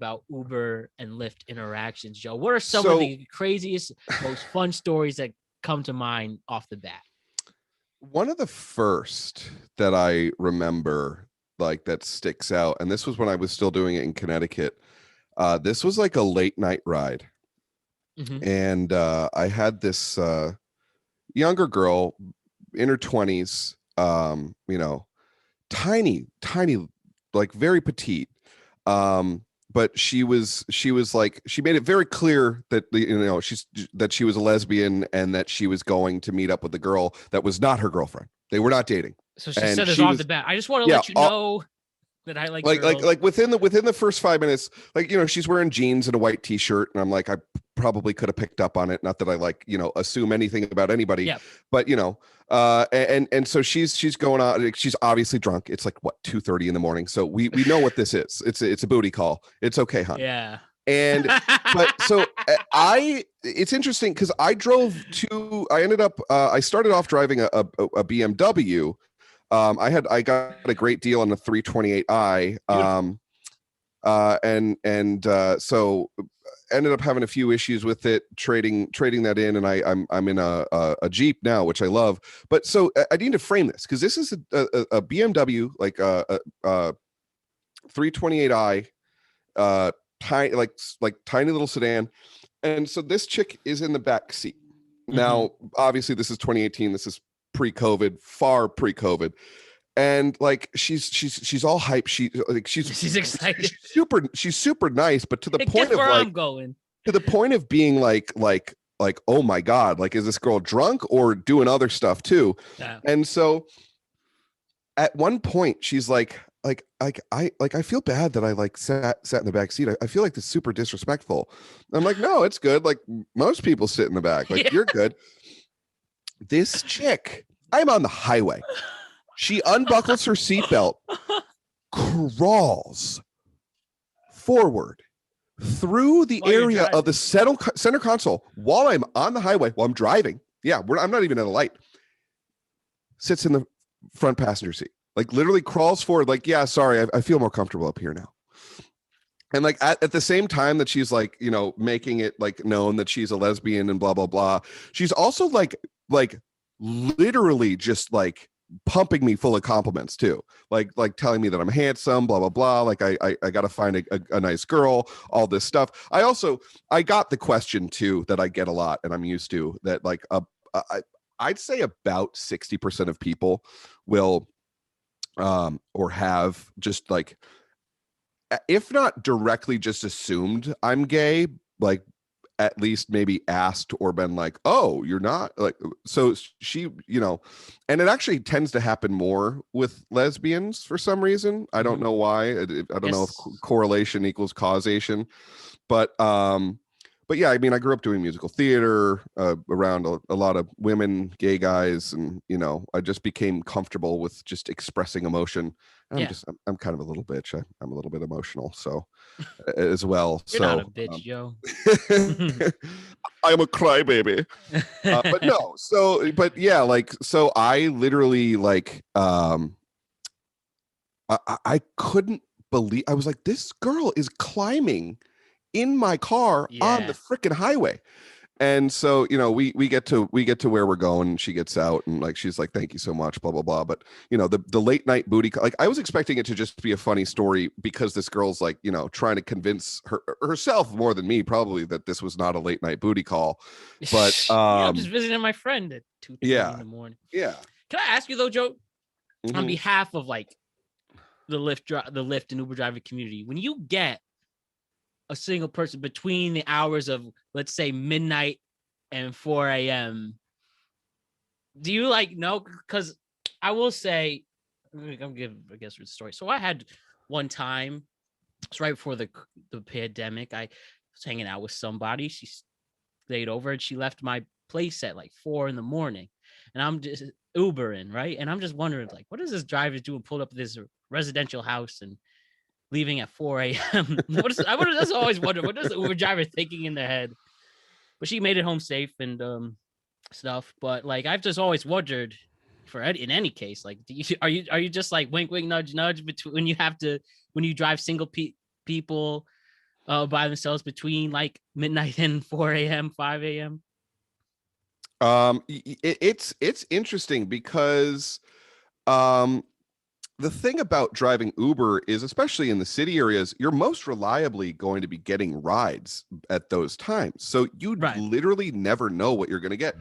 about Uber and Lyft interactions, Joe. What are some of the craziest, most fun stories that come to mind off the bat? One of the first that I remember, like, that sticks out, and this was when I was still doing it in Connecticut. This was like a late night ride. And I had this younger girl in her 20s, tiny, like very petite. But she was like, she made it very clear that she was a lesbian and that she was going to meet up with the girl that was not her girlfriend. They were not dating. So she said this off the bat. I just want to let you know that I like within the first 5 minutes, she's wearing jeans and a white t-shirt, and I'm like, I probably could have picked up on it. Not that I assume anything about anybody, but and so she's going on. She's obviously drunk. It's like 2:30 in the morning. So we know what this is. It's a booty call. It's okay, hon. Yeah. And but so it's interesting because I started off driving a BMW. I got a great deal on the 328i, so ended up having a few issues with it, trading that in, and I'm in a Jeep now, which I love. But so I need to frame this because this is a BMW, like a 328i, tiny, like tiny little sedan, and so this chick is in the back seat. Now, obviously, this is 2018. This is pre-COVID, far pre-COVID, and like she's all hype. She's excited. She's super nice, but to the point of I'm going. To the point of being like, oh my God, like, is this girl drunk or doing other stuff too? Yeah. And so at one point she's like I feel bad that I sat in the back seat. I feel like this is super disrespectful. I'm like, no, it's good. Like, most people sit in the back. Like, you're good. This chick, I'm on the highway. She unbuckles her seatbelt, crawls forward through the area of the center console while I'm on the highway, while I'm driving. Yeah, I'm not even at a light. Sits in the front passenger seat. Like, literally crawls forward. Like, yeah, sorry, I feel more comfortable up here now. And like at the same time that she's like, making it like known that she's a lesbian and blah, blah, blah. She's also like literally just like pumping me full of compliments too. Like telling me that I'm handsome, blah, blah, blah. Like I got to find a nice girl, all this stuff. I got the question too, that I get a lot and I'm used to, that like, I'd say about 60% of people will, or have just like, if not directly just assumed I'm gay, like at least maybe asked or been like, oh, you're not, like, so she, and it actually tends to happen more with lesbians for some reason. I don't know why. I don't know if correlation equals causation, but yeah, I mean, I grew up doing musical theater around a lot of women, gay guys, and I just became comfortable with just expressing emotion. I'm kind of a little bitch. I'm a little bit emotional, so as well. You're not a bitch, Joe. I'm a crybaby. But no, but yeah, like, so I literally like, I couldn't believe, I was like, this girl is climbing in my car on the freaking highway. And so, we get to where we're going, and she gets out and like, she's like, thank you so much, blah, blah, blah. But the late night booty, like, I was expecting it to just be a funny story because this girl's like, trying to convince herself more than me probably that this was not a late night booty call. But I'm just visiting my friend at 2:30 in the morning. Yeah. Can I ask you though, Joe, on behalf of like the Lyft and Uber driver community, when you get a single person between the hours of, let's say, midnight and 4 a.m., do you like know? Because I will say, I'm giving, I guess, the story. So I had one time, it's right before the pandemic, I was hanging out with somebody. She stayed over and she left my place at like 4 a.m, and I'm just Ubering, right? And I'm just wondering, like, what is this driver doing? Pulled up this residential house and leaving at 4 a.m. I just always wonder, what does the Uber driver thinking in their head? But she made it home safe and stuff. But like, I've just always wondered, in any case, like, are you just like wink, wink, nudge, nudge between when you drive single people, by themselves between like midnight and 4 a.m., 5 a.m.? It's interesting because the thing about driving Uber is, especially in the city areas, you're most reliably going to be getting rides at those times. So you literally never know what you're going to get.